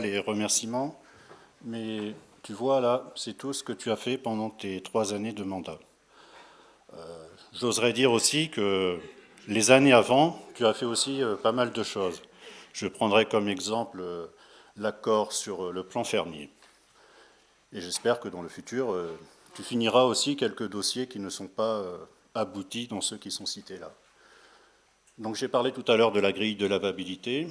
Les remerciements, mais tu vois là, c'est tout ce que tu as fait pendant tes 3 années de mandat. J'oserais dire aussi que les années avant, tu as fait aussi pas mal de choses. Je prendrai comme exemple l'accord sur le plan fermier. Et j'espère que dans le futur, tu finiras aussi quelques dossiers qui ne sont pas aboutis dans ceux qui sont cités là. Donc j'ai parlé tout à l'heure de la grille de lavabilité.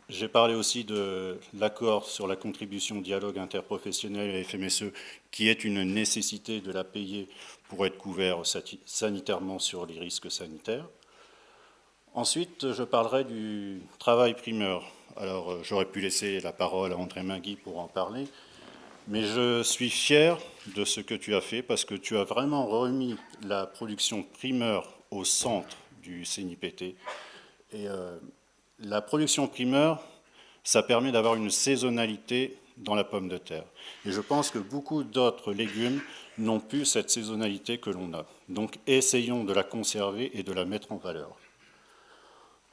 J'ai parlé aussi de l'accord sur la contribution au dialogue interprofessionnel et FMSE, qui est une nécessité de la payer pour être couvert sanitairement sur les risques sanitaires. Ensuite, je parlerai du travail primeur. Alors, j'aurais pu laisser la parole à André Mingui pour en parler, mais je suis fier de ce que tu as fait parce que tu as vraiment remis la production primeur au centre du CNIPT. Et la production primeur, ça permet d'avoir une saisonnalité dans la pomme de terre. Et je pense que beaucoup d'autres légumes n'ont plus cette saisonnalité que l'on a. Donc essayons de la conserver et de la mettre en valeur.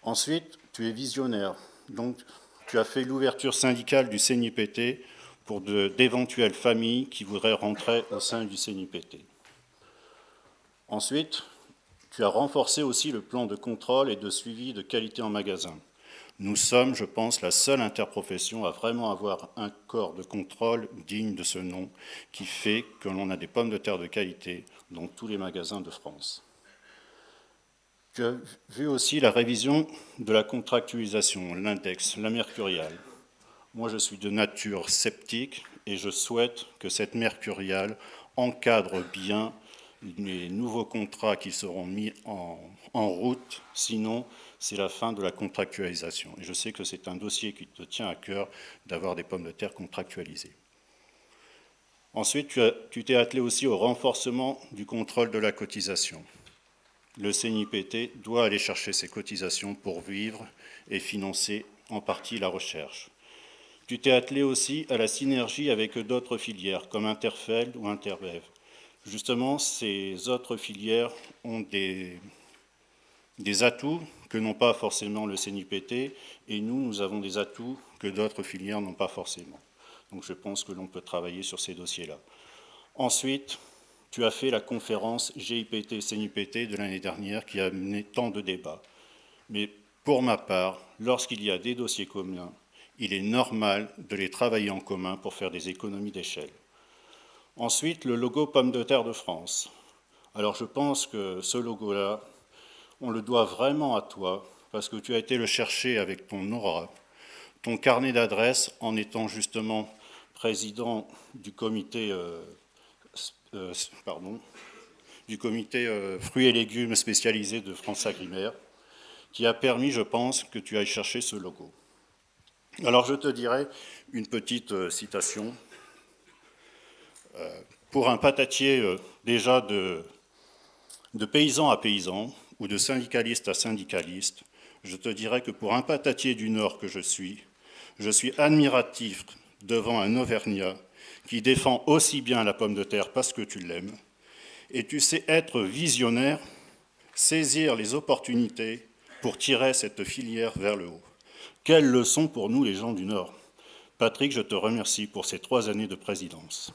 Ensuite, tu es visionnaire. Donc tu as fait l'ouverture syndicale du CNIPT pour d'éventuelles familles qui voudraient rentrer au sein du CNIPT. Ensuite, tu as renforcé aussi le plan de contrôle et de suivi de qualité en magasin. Nous sommes, je pense, la seule interprofession à vraiment avoir un corps de contrôle digne de ce nom qui fait que l'on a des pommes de terre de qualité dans tous les magasins de France. Tu as vu aussi la révision de la contractualisation, l'index, la mercuriale. Moi, je suis de nature sceptique et je souhaite que cette mercuriale encadre bien les nouveaux contrats qui seront mis en route, sinon c'est la fin de la contractualisation. Et je sais que c'est un dossier qui te tient à cœur d'avoir des pommes de terre contractualisées. Ensuite, tu t'es attelé aussi au renforcement du contrôle de la cotisation. Le CNIPT doit aller chercher ses cotisations pour vivre et financer en partie la recherche. Tu t'es attelé aussi à la synergie avec d'autres filières, comme Interfeld ou Interbev. Justement, ces autres filières ont des atouts que n'ont pas forcément le CNIPT, et nous avons des atouts que d'autres filières n'ont pas forcément. Donc je pense que l'on peut travailler sur ces dossiers-là. Ensuite, tu as fait la conférence GIPT-CNIPT de l'année dernière qui a amené tant de débats. Mais pour ma part, lorsqu'il y a des dossiers communs, il est normal de les travailler en commun pour faire des économies d'échelle. Ensuite, le logo Pomme de terre de France. Alors je pense que ce logo-là, on le doit vraiment à toi, parce que tu as été le chercher avec ton aura, ton carnet d'adresses en étant justement président du comité, fruits et légumes spécialisés de France Agrimaire, qui a permis, je pense, que tu ailles chercher ce logo. Alors je te dirai une petite citation. Pour un patatier déjà de paysan à paysan, ou de syndicaliste à syndicaliste, je te dirais que pour un patatier du Nord que je suis admiratif devant un Auvergnat qui défend aussi bien la pomme de terre parce que tu l'aimes, et tu sais être visionnaire, saisir les opportunités pour tirer cette filière vers le haut. Quelle leçon pour nous les gens du Nord. Patrick, je te remercie pour ces 3 années de présidence.